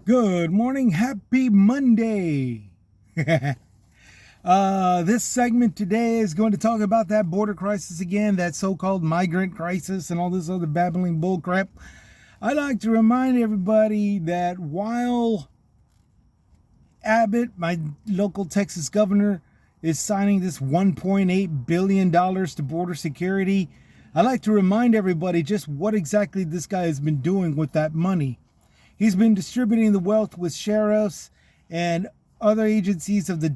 Good morning. Happy Monday. This segment today is going to talk about that border crisis again, that so-called migrant crisis and all this other babbling bullcrap. I'd like to remind everybody that while Abbott, my local Texas governor, is signing this $1.8 billion to border security, I'd like to remind everybody just what exactly this guy has been doing with that money. He's been distributing the wealth with sheriffs and other agencies of the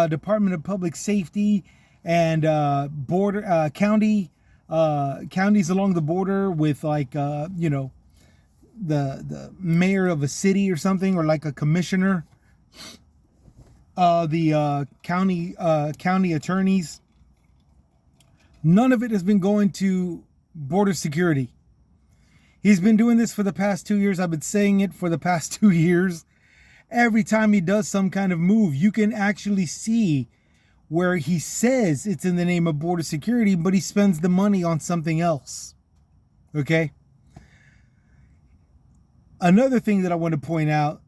Department of Public Safety and border counties along the border with the mayor of a city or something, or like a commissioner, the county attorneys. None of it has been going to border security. He's been doing this for the past 2 years. I've been saying it for the past 2 years. Every time he does some kind of move, you can actually see where he says it's in the name of border security, but he spends the money on something else. Okay? Another thing that I want to point out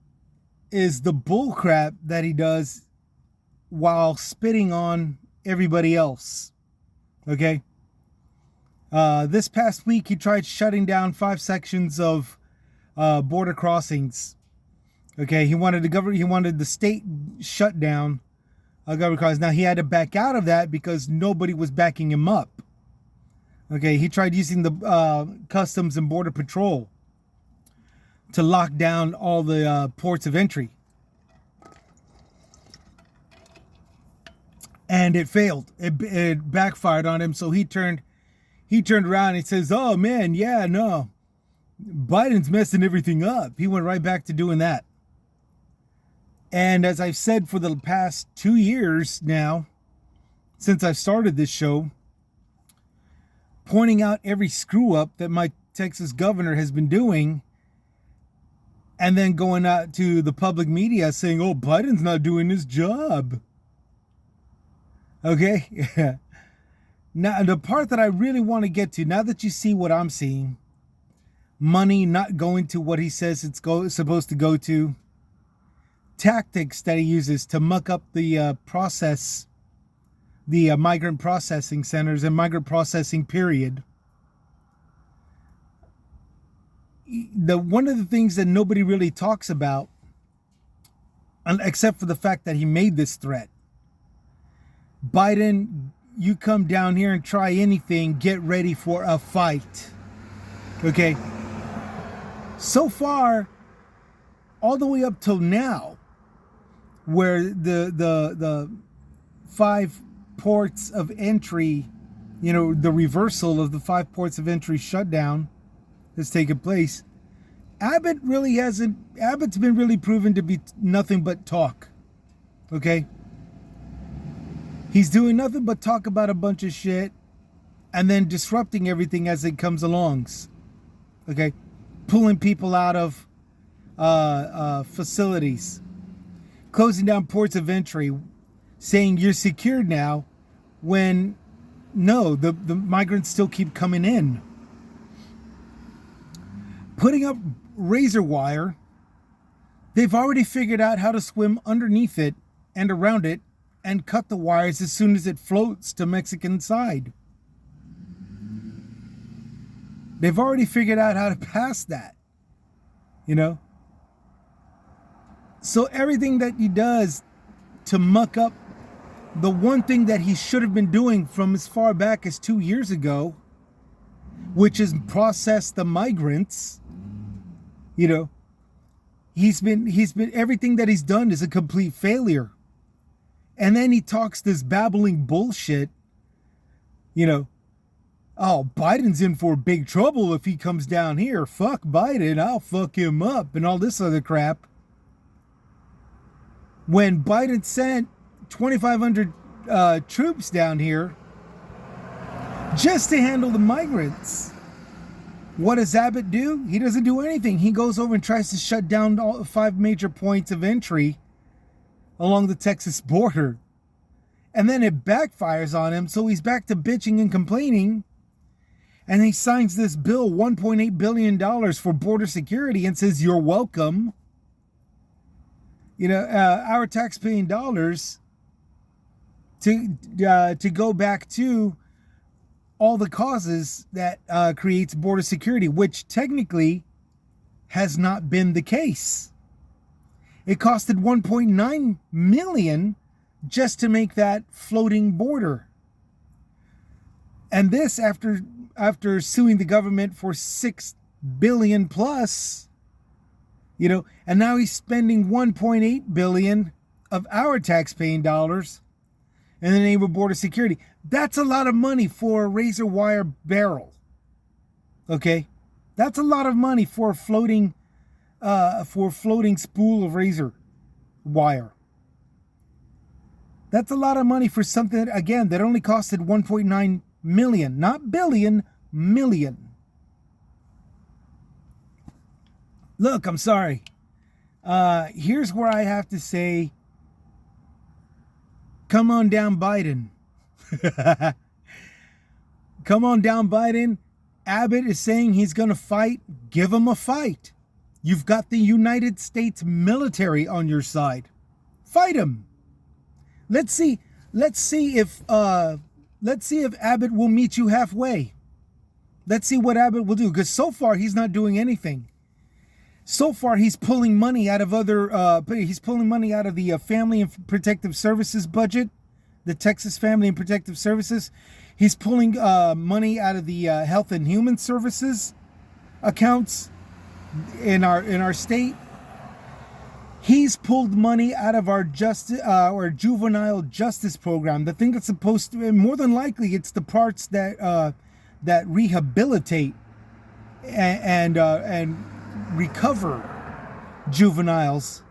is the bullcrap that he does while spitting on everybody else. Okay? This past week, he tried shutting down 5 sections of border crossings. Okay, he wanted the state shut down government crossings. Now he had to back out of that because nobody was backing him up. Okay, he tried using the Customs and Border Patrol to lock down all the ports of entry, and it failed. It backfired on him. So he turned around and says, "Oh man, yeah, no, Biden's messing everything up." He went right back to doing that. And as I've said for the past 2 years now, since I've started this show, pointing out every screw up that my Texas governor has been doing, and then going out to the public media saying, "Oh, Biden's not doing his job." Okay? Now, the part that I really want to get to, now that you see what I'm seeing, money not going to what he says it's supposed to go to, tactics that he uses to muck up the process, the migrant processing centers and migrant processing period. One of the things that nobody really talks about, except for the fact that he made this threat, Biden, you come down here and try anything, get ready for a fight. Okay? So far, all the way up till now, where the 5 ports of entry, the reversal of the 5 ports of entry shutdown has taken place, Abbott's been really proven to be nothing but talk. Okay? He's doing nothing but talk about a bunch of shit and then disrupting everything as it comes along. Okay? Pulling people out of facilities. Closing down ports of entry. Saying you're secured now when no, the migrants still keep coming in. Putting up razor wire. They've already figured out how to swim underneath it and around it and cut the wires as soon as it floats to Mexican side. They've already figured out how to pass that. So everything that he does to muck up the one thing that he should have been doing from as far back as 2 years ago, which is process the migrants, he's been everything that he's done is a complete failure. And then he talks this babbling bullshit, oh, Biden's in for big trouble if he comes down here. Fuck Biden, I'll fuck him up, and all this other crap. When Biden sent 2,500 troops down here just to handle the migrants, what does Abbott do? He doesn't do anything. He goes over and tries to shut down all 5 major points of entry along the Texas border. And then it backfires on him, so he's back to bitching and complaining. And he signs this bill, $1.8 billion for border security, and says, "You're welcome." our tax-paying dollars to go back to all the causes that creates border security, which technically has not been the case. It costed 1.9 million just to make that floating border. And this after suing the government for 6 billion plus, and now he's spending 1.8 billion of our tax-paying dollars in the name of border security. That's a lot of money for a razor wire barrel. Okay? That's a lot of money for a floating spool of razor wire. That's a lot of money for something, again, that only costed 1.9 million, not billion, million. Look, I'm sorry. Here's where I have to say, come on down, Biden. Come on down, Biden. Abbott is saying he's going to fight. Give him a fight. You've got the United States military on your side. Fight him. Let's see if Abbott will meet you halfway. Let's see what Abbott will do, because so far he's not doing anything. So far he's pulling money out of the Family and Protective Services budget, the Texas Family and Protective Services. He's pulling money out of the Health and Human Services accounts in our state. He's pulled money out of our juvenile justice program. The thing that's supposed to, and more than likely, it's the parts that rehabilitate and recover juveniles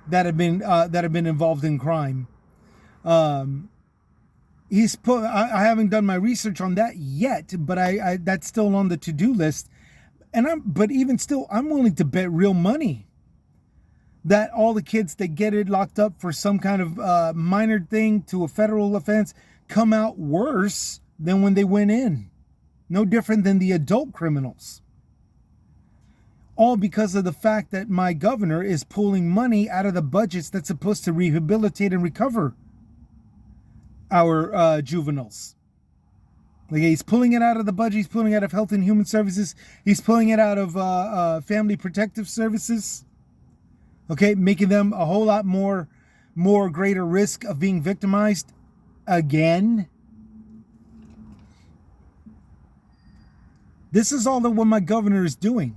that have been involved in crime. He's put. I haven't done my research on that yet, but I that's still on the to-do list. But even still, I'm willing to bet real money that all the kids that get it locked up for some kind of minor thing to a federal offense come out worse than when they went in. No different than the adult criminals. All because of the fact that my governor is pulling money out of the budgets that's supposed to rehabilitate and recover our juveniles. Like, he's pulling it out of the budget. He's pulling it out of Health and Human Services. He's pulling it out of Family Protective Services. Okay, making them a whole lot more greater risk of being victimized again. This is all that what my governor is doing.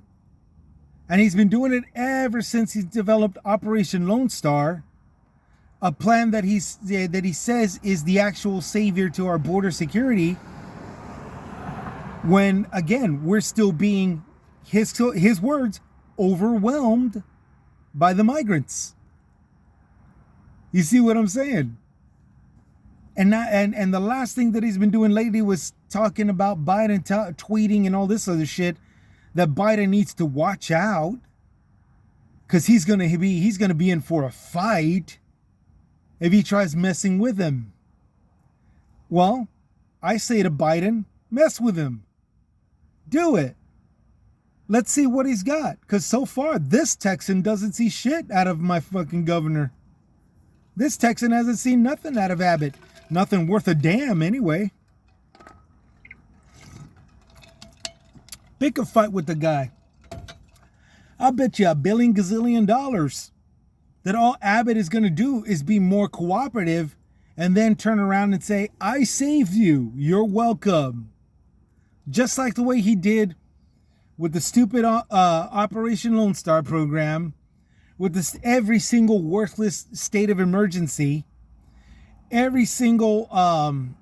And he's been doing it ever since he's developed Operation Lone Star, a plan that he says is the actual savior to our border security. When, again, we're still being, his words, overwhelmed by the migrants. You see what I'm saying? And the last thing that he's been doing lately was talking about Biden tweeting and all this other shit, that Biden needs to watch out because he's gonna be in for a fight if he tries messing with him. Well, I say to Biden, mess with him. Do it. Let's see what he's got. Because so far, this Texan doesn't see shit out of my fucking governor. This Texan hasn't seen nothing out of Abbott. Nothing worth a damn, anyway. Pick a fight with the guy. I'll bet you $1 billion gazillion that all Abbott is going to do is be more cooperative and then turn around and say, I saved you. You're welcome. Just like the way he did with the stupid Operation Lone Star program, with this every single worthless state of emergency, every single and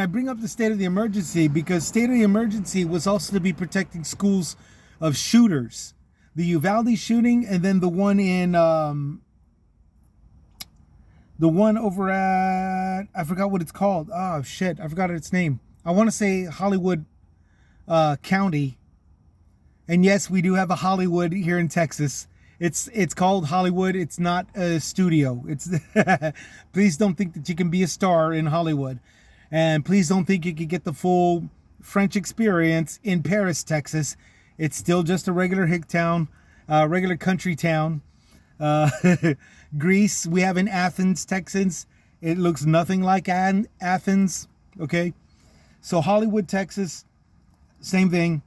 I bring up the state of the emergency because state of the emergency was also to be protecting schools of shooters. The Uvalde shooting, and then the one in the one over at, I forgot what it's called. Oh shit, I forgot its name. I want to say Hollywood County. And yes, we do have a Hollywood here in Texas. It's called Hollywood. It's not a studio. It's please don't think that you can be a star in Hollywood. And please don't think you can get the full French experience in Paris, Texas. It's still just a regular hick town, regular country town. Uh, Greece, we have in Athens, Texas. It looks nothing like Athens. Okay. So Hollywood, Texas, same thing.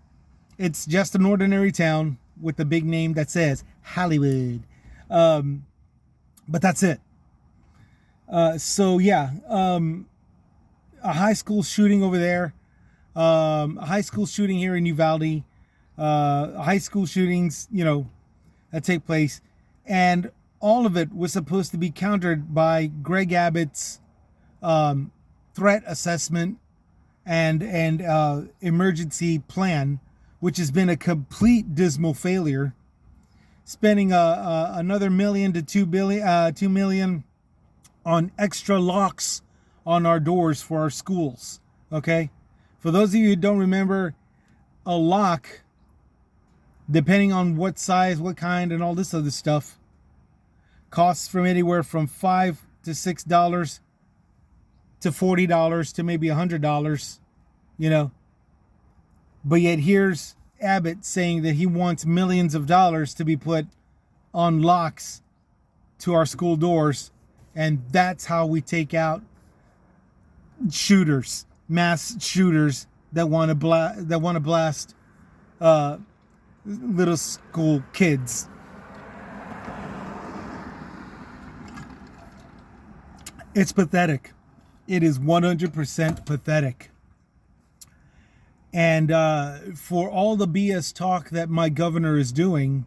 It's just an ordinary town with a big name that says Hollywood. But that's it. So yeah, a high school shooting over there, a high school shooting here in Uvalde, high school shootings, that take place. And all of it was supposed to be countered by Greg Abbott's threat assessment and emergency plan, which has been a complete dismal failure. Spending another $1 million to $2 million on extra locks on our doors for our schools. Okay, for those of you who don't remember, a lock, depending on what size, what kind, and all this other stuff, costs from anywhere from $5 to $6 to $40 to maybe $100. But yet here's Abbott saying that he wants millions of dollars to be put on locks to our school doors, and that's how we take out shooters, mass shooters that want to blast little school kids. It's pathetic. It is 100% pathetic. And for all the BS talk that my governor is doing,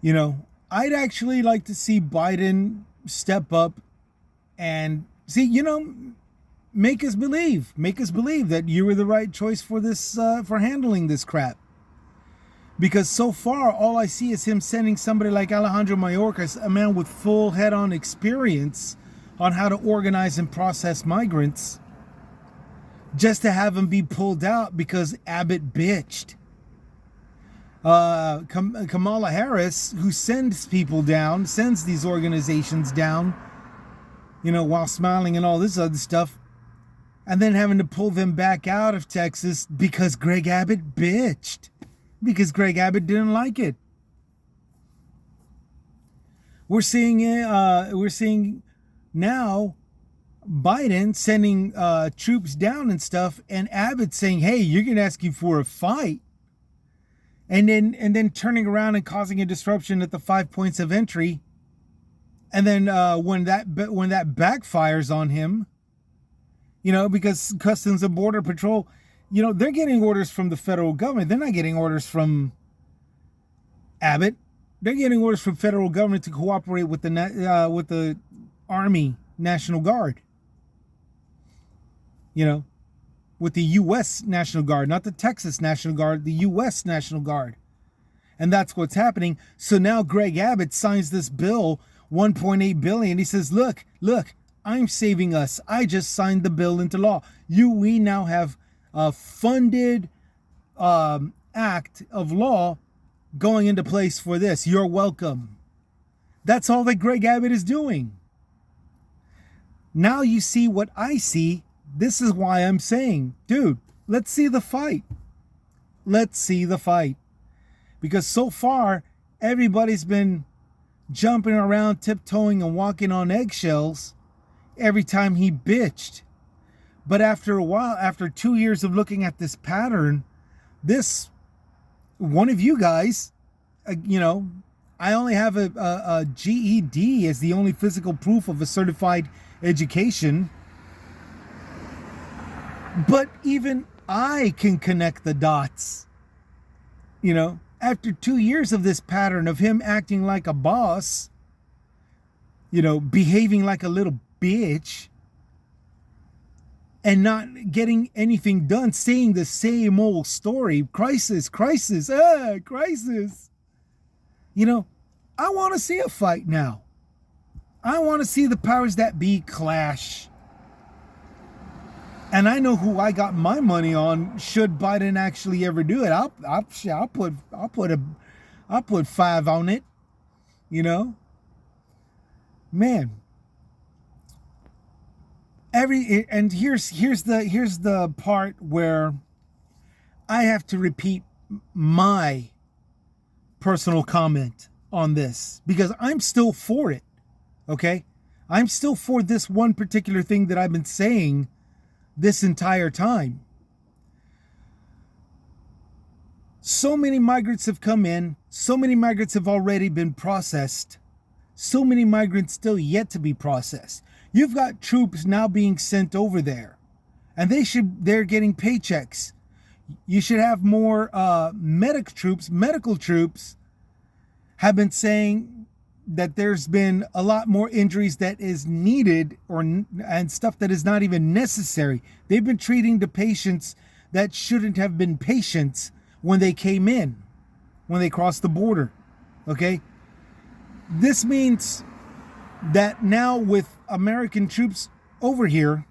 I'd actually like to see Biden step up and make us believe that you were the right choice for this, for handling this crap. Because so far, all I see is him sending somebody like Alejandro Mayorkas, a man with full head-on experience on how to organize and process migrants, just to have him be pulled out because Abbott bitched. Kamala Harris, who sends people down, sends these organizations down, while smiling and all this other stuff, and then having to pull them back out of Texas because Greg Abbott bitched. Because Greg Abbott didn't like it. We're seeing now Biden sending troops down and stuff, and Abbott saying, "Hey, you're gonna ask you for a fight," and then turning around and causing a disruption at the 5 points of entry, and then when that backfires on him, because Customs and Border Patrol, they're getting orders from the federal government. They're not getting orders from Abbott. They're getting orders from federal government to cooperate with the Army National Guard. With the U.S. National Guard, not the Texas National Guard, the U.S. National Guard. And that's what's happening. So now Greg Abbott signs this bill, $1.8 billion. He says, look, I'm saving us. I just signed the bill into law. We now have a funded act of law going into place for this. You're welcome. That's all that Greg Abbott is doing. Now you see what I see. This is why I'm saying, dude, let's see the fight. Let's see the fight. Because so far, everybody's been jumping around, tiptoeing, and walking on eggshells every time he bitched. But after a while, after 2 years of looking at this pattern, one of you guys, I only have a GED as the only physical proof of a certified education. But even I can connect the dots. After 2 years of this pattern of him acting like a boss, behaving like a little bitch, and not getting anything done, saying the same old story, crisis. I want to see a fight now. I want to see the powers that be clash. And I know who I got my money on should Biden actually ever do it. I'll put 5 on it. Man. Here's the part where I have to repeat my personal comment. on this because I'm still for it. Okay? I'm still for this one particular thing that I've been saying this entire time. So many migrants have come in. So many migrants have already been processed. So many migrants still yet to be processed. You've got troops now being sent over there, and they're getting paychecks. You should have more medical troops have been saying that there's been a lot more injuries that is needed and stuff that is not even necessary. They've been treating the patients that shouldn't have been patients when they came in, when they crossed the border. Okay? This means that now with American troops over here,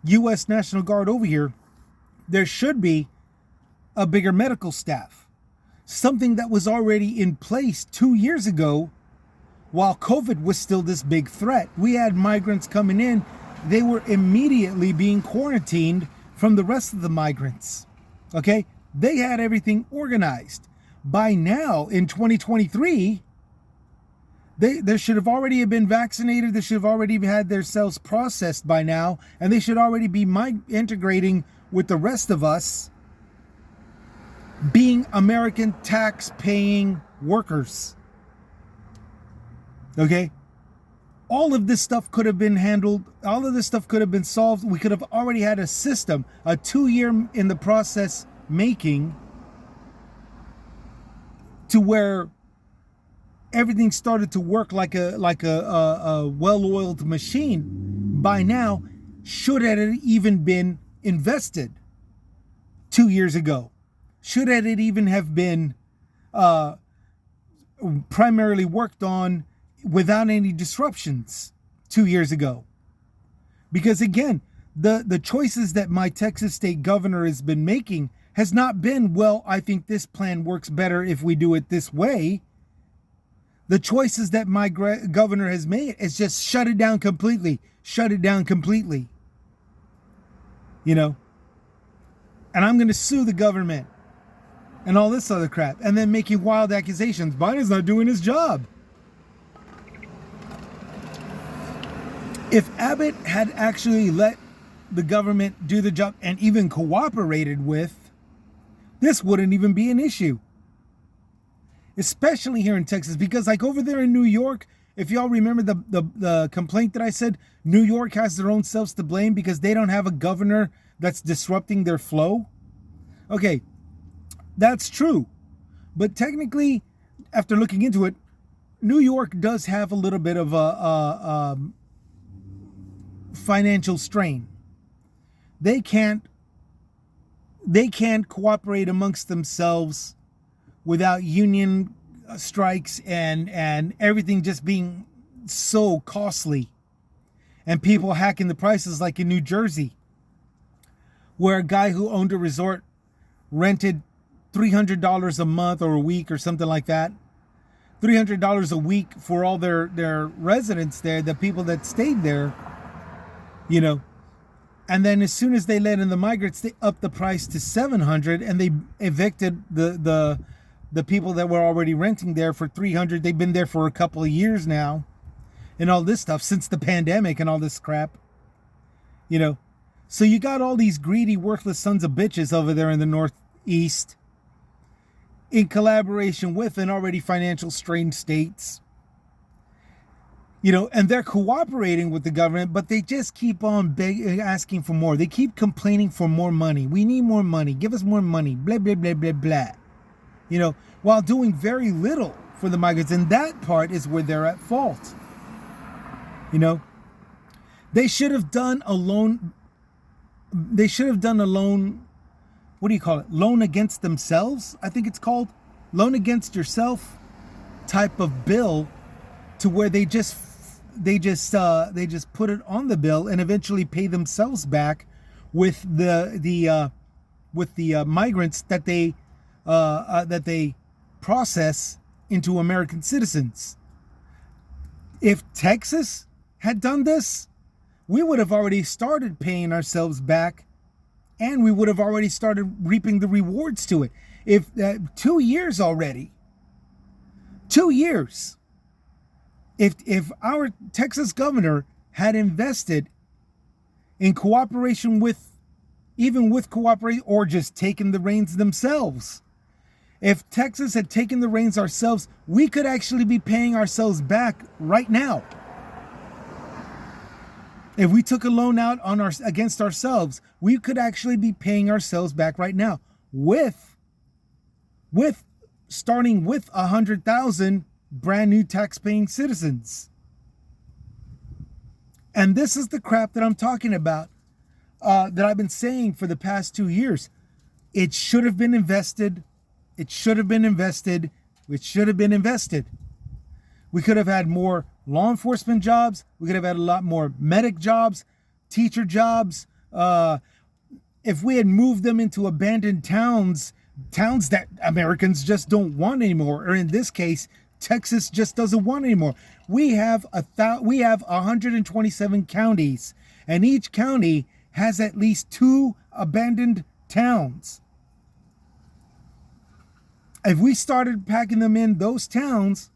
U.S. National Guard over here, there should be a bigger medical staff. Something that was already in place 2 years ago while COVID was still this big threat. We had migrants coming in. They were immediately being quarantined from the rest of the migrants. Okay? They had everything organized. By now, in 2023, they should have already been vaccinated. They should have already had their cells processed by now. And they should already be integrating with the rest of us, being American tax-paying workers. Okay? All of this stuff could have been handled. All of this stuff could have been solved. We could have already had a system, a 2-year in the process making, to where everything started to work like a well-oiled machine. By now, should it have even been invested 2 years ago? Should it even have been primarily worked on without any disruptions 2 years ago? Because again, the choices that my Texas state governor has been making has not been, well, I think this plan works better if we do it this way. The choices that my governor has made is just shut it down completely. Shut it down completely. You know? And I'm going to sue the government and all this other crap. And then making wild accusations. Biden's not doing his job. If Abbott had actually let the government do the job and even cooperated with, this wouldn't even be an issue. Especially here in Texas, because like over there in New York, if y'all remember the complaint that I said, New York has their own selves to blame because they don't have a governor that's disrupting their flow. Okay, that's true. But technically, after looking into it, New York does have a little bit of a financial strain. They can't cooperate amongst themselves without union strikes and everything just being so costly and people hacking the prices, like in New Jersey, where a guy who owned a resort rented $300 a month or a week or something like that, $300 a week for all their residents there, the people that stayed there, you know. And then as soon as they let in the migrants, they upped the price to $700, and they evicted the people that were already renting there for $300. They've been there for a couple of years now, and all this stuff since the pandemic and all this crap, you know. So you got all these greedy, worthless sons of bitches over there in the Northeast, in collaboration with an already financial strained states. You know, and they're cooperating with the government, but they just keep on asking for more. They keep complaining for more money. We need more money. Give us more money. Blah, blah, blah, blah, blah. You know, while doing very little for the migrants. And that part is where they're at fault. You know, they should have done a loan. They should have done a loan. What do you call it? Loan against themselves, I think it's called. Loan against yourself type of bill, to where they just put it on the bill and eventually pay themselves back with the migrants that they process into American citizens. If Texas had done this, we would have already started paying ourselves back, and we would have already started reaping the rewards to it. If 2 years already. 2 years. If our Texas governor had invested in cooperation with, even with cooperation, or just taken the reins themselves. If Texas had taken the reins ourselves, we could actually be paying ourselves back right now. If we took a loan out on against ourselves, we could actually be paying ourselves back right now with starting with 100,000 brand new tax-paying citizens. And this is the crap that I'm talking about, that I've been saying for the past 2 years. It should have been invested. It should have been invested. It should have been invested. We could have had more law enforcement jobs. We could have had a lot more medic jobs, teacher jobs. If we had moved them into abandoned towns that Americans just don't want anymore, or in this case, Texas just doesn't want anymore. We have 127 counties, and each county has at least 2 abandoned towns. If we started packing them in those towns,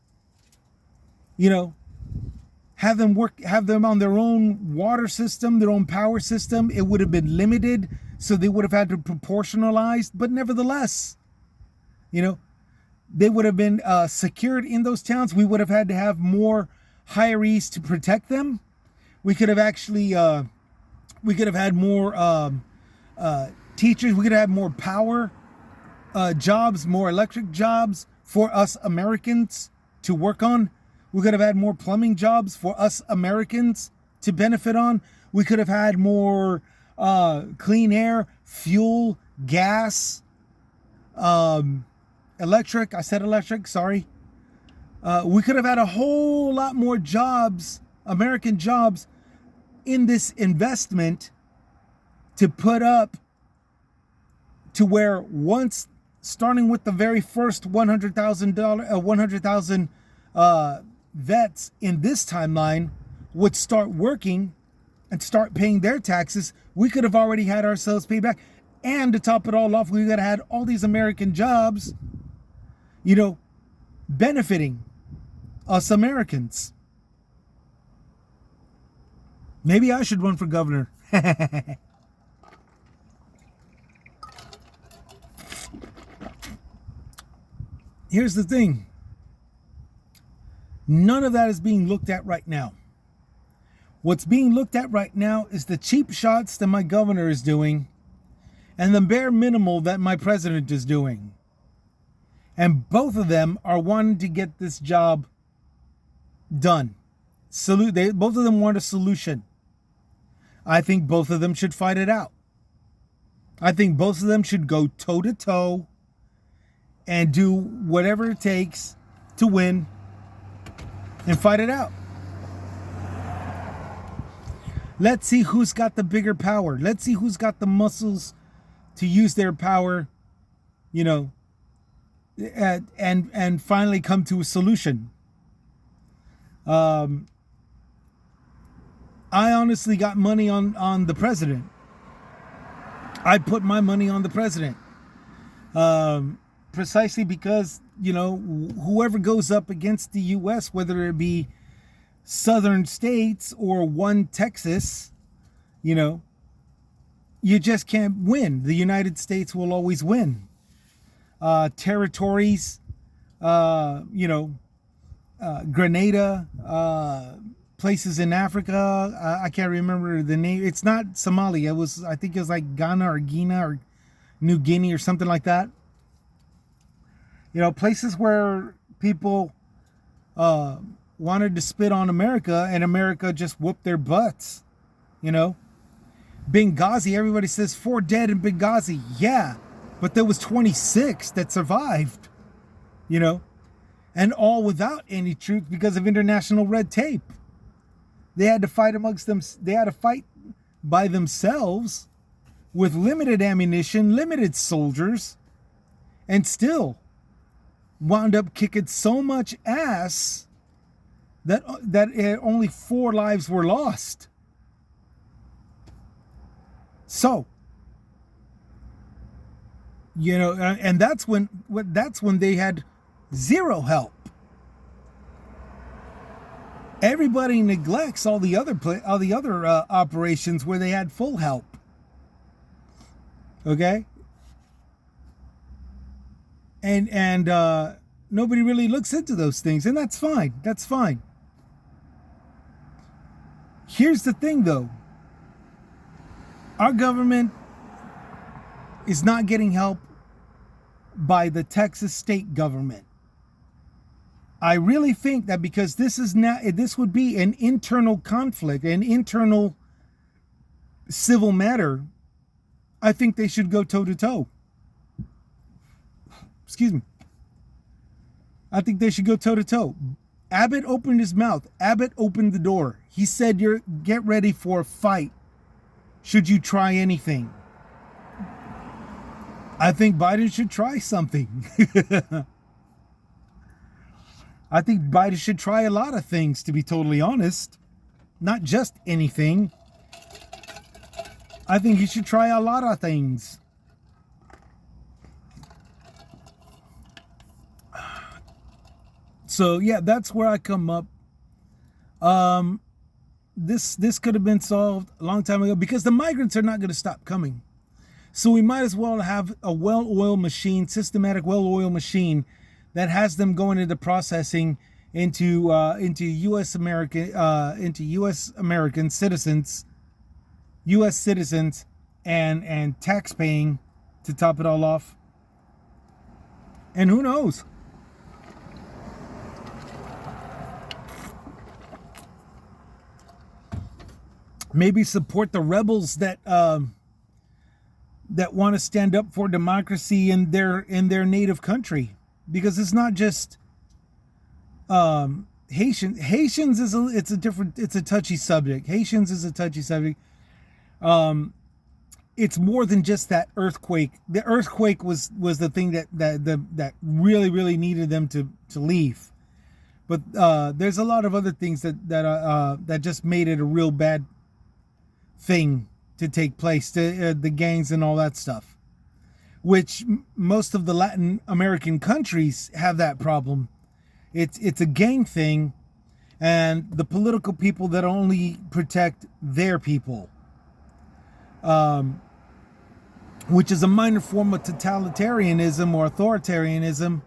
have them on their own water system, their own power system, it would have been limited, so they would have had to proportionalize, but nevertheless, they would have been secured in those towns. We would have had to have more hirees to protect them. We could have actually, we could have had more teachers. We could have had more power jobs, more electric jobs for us Americans to work on. We could have had more plumbing jobs for us Americans to benefit on. We could have had more clean air, fuel, gas, electric. I said electric, sorry. We could have had a whole lot more jobs, American jobs, in this investment to put up to where once, starting with the very first $100,000 vets in this timeline would start working and start paying their taxes, we could have already had ourselves paid back. And to top it all off, we could have had all these American jobs, benefiting us Americans. Maybe I should run for governor. Here's the thing. None of that is being looked at right now. What's being looked at right now is the cheap shots that my governor is doing and the bare minimal that my president is doing. And both of them are wanting to get this job done. Both of them want a solution. I think both of them should fight it out. I think both of them should go toe to toe and do whatever it takes to win and fight it out. Let's see who's got the bigger power. Let's see who's got the muscles to use their power, and finally come to a solution. I honestly got money on the president. I put my money on the president. Precisely because, whoever goes up against the U.S., whether it be southern states or one Texas, you just can't win. The United States will always win. Territories, Grenada, places in Africa. I can't remember the name. It's not Somalia. I think it was like Ghana or Guinea or New Guinea or something like that. Places where people wanted to spit on America and America just whooped their butts. Benghazi, everybody says 4 dead in Benghazi. Yeah, but there was 26 that survived, and all without any truth because of international red tape. They had to fight amongst them. They had to fight by themselves with limited ammunition, limited soldiers, and still wound up kicking so much ass that only 4 lives were lost. So, and that's when they had zero help. Everybody neglects all the other operations where they had full help. Okay, and nobody really looks into those things, and that's fine. That's fine. Here's the thing, though. Our government is not getting help by the Texas state government. I really think that because this would be an internal conflict, an internal civil matter, I think they should go toe to toe. Excuse me. I think they should go toe to toe. Abbott opened his mouth. Abbott opened the door. He said, get ready for a fight should you try anything. I think Biden should try something. I think Biden should try a lot of things, to be totally honest. Not just anything. I think he should try a lot of things. So yeah, that's where I come up. This could have been solved a long time ago because the migrants are not going to stop coming. So we might as well have a well-oiled machine, systematic well-oiled machine that has them going into processing into U.S. American citizens, U.S. citizens, and tax paying to top it all off. And who knows? Maybe support the rebels that want to stand up for democracy in their native country, because it's not just Haitians is it's a touchy subject. Haitians is a touchy subject. It's more than just that earthquake. The earthquake was the thing that really needed them to leave. But there's a lot of other things that just made it a real bad thing to take place, the gangs and all that stuff, which most of the Latin American countries have that problem. It's a gang thing, and the political people that only protect their people, which is a minor form of totalitarianism or authoritarianism,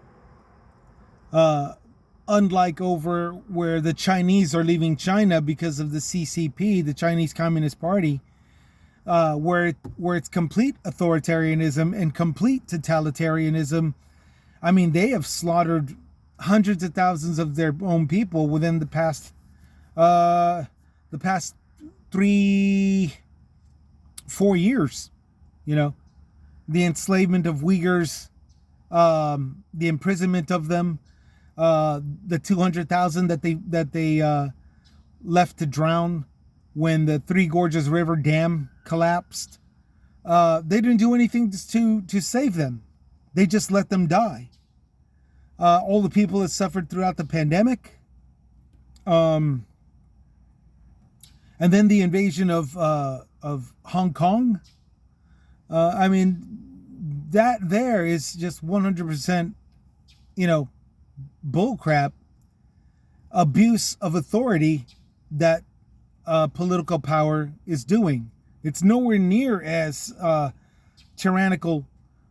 unlike over where the Chinese are leaving China because of the CCP, the Chinese Communist Party, where it's complete authoritarianism and complete totalitarianism. I mean, they have slaughtered hundreds of thousands of their own people within the past 3-4 years. You know, the enslavement of Uyghurs, the imprisonment of them, the 200,000 that they left to drown when the Three Gorges River Dam collapsed. They didn't do anything to save them. They just let them die. All the people that suffered throughout the pandemic, and then the invasion of Hong Kong. I mean, that there is just 100%, bullcrap, abuse of authority that political power is doing. It's nowhere near as tyrannical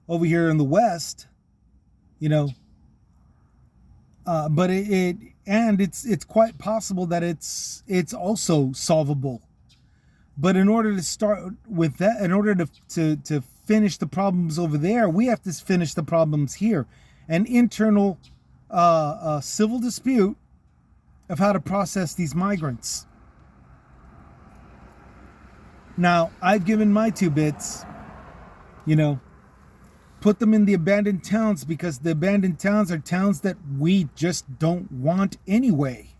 over here in the West, but it's quite possible that it's also solvable. But in order to start with that, in order to finish the problems over there, we have to finish the problems here. An internal civil dispute of how to process these migrants. Now, I've given my 2 bits, put them in the abandoned towns, because the abandoned towns are towns that we just don't want anyway.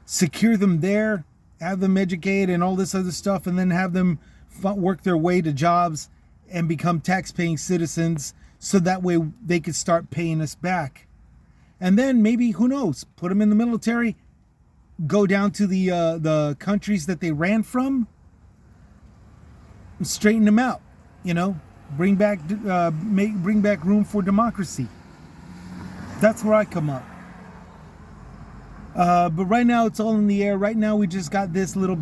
Secure them there, have them educated and all this other stuff, and then have them work their way to jobs and become tax-paying citizens, so that way they could start paying us back. And then maybe, who knows, put them in the military, go down to the countries that they ran from, and straighten them out, bring back room for democracy. That's where I come up. But right now it's all in the air. Right now we just got this little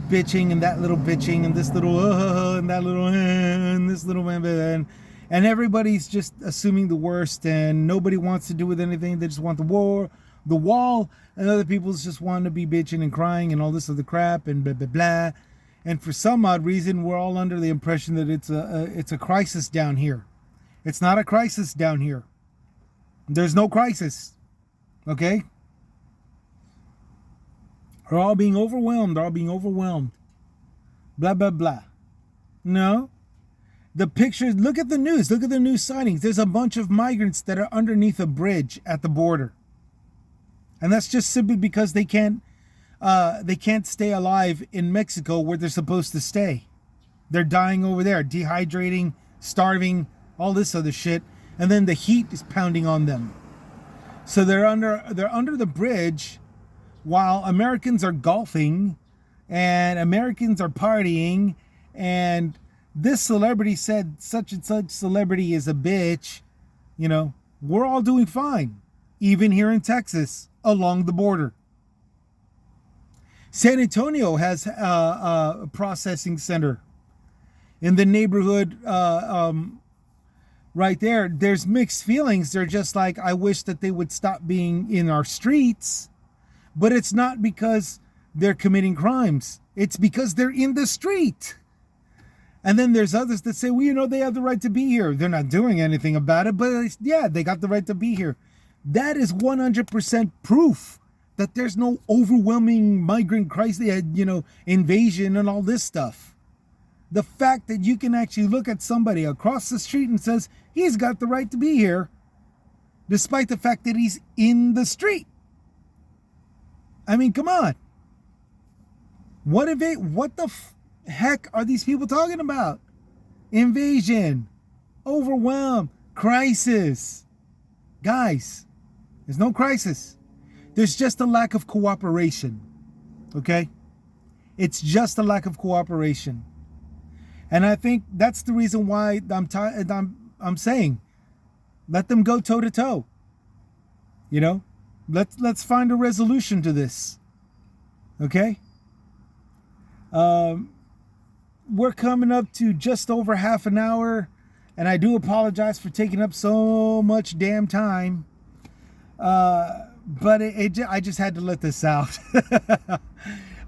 bitching and that little bitching and this little and that little and this little and everybody's just assuming the worst, and nobody wants to do with anything. They just want the wall, and other people just want to be bitching and crying and all this other crap and blah blah blah. And for some odd reason, we're all under the impression that it's a crisis down here. It's not a crisis down here. There's no crisis. Okay? They're all being overwhelmed. They're all being overwhelmed. Blah, blah, blah. No. The pictures, look at the news. Look at the news sightings. There's a bunch of migrants that are underneath a bridge at the border. And that's just simply because they can't stay alive in Mexico where they're supposed to stay. They're dying over there, dehydrating, starving, all this other shit. And then the heat is pounding on them. So they're under the bridge while Americans are golfing and Americans are partying, and this celebrity said such and such celebrity is a bitch. You know, we're all doing fine, even here in Texas along the border. San Antonio has a processing center in the neighborhood right there. There's mixed feelings. They're just like, I wish that they would stop being in our streets. But it's not because they're committing crimes. It's because they're in the street. And then there's others that say, well, you know, they have the right to be here. They're not doing anything about it, but yeah, they got the right to be here. That is 100% proof that there's no overwhelming migrant crisis, invasion and all this stuff. The fact that you can actually look at somebody across the street and says, he's got the right to be here, despite the fact that he's in the street. I mean, come on. What the heck are these people talking about? Invasion, overwhelm, crisis. Guys, there's no crisis. There's just a lack of cooperation. Okay? It's just a lack of cooperation. And I think that's the reason why I'm saying, let them go toe to toe. You know? Let's find a resolution to this. Okay? We're coming up to just over half an hour, and I do apologize for taking up so much damn time. But I just had to let this out.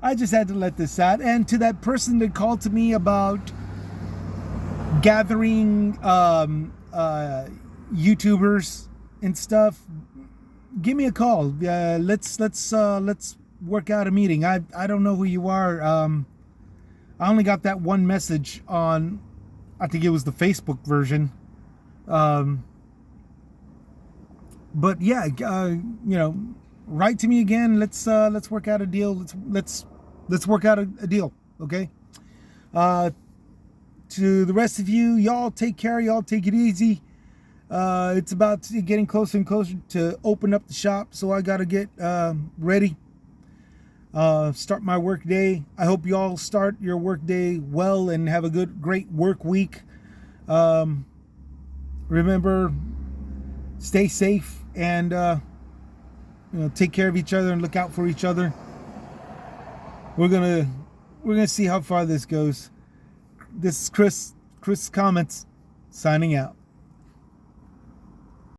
I just had to let this out. And to that person that called to me about gathering YouTubers and stuff, give me a call. Let's work out a meeting. I don't know who you are. I only got that one message on, I think it was the Facebook version. But yeah, write to me again. Let's work out a deal. Let's work out a deal. Okay. To the rest of you, y'all take care. Y'all take it easy. It's about getting closer and closer to open up the shop, so I gotta get ready. Start my work day. I hope you all start your work day well and have a great work week. Remember, stay safe and take care of each other and look out for each other. We're gonna see how far this goes. This is Chris Comments signing out.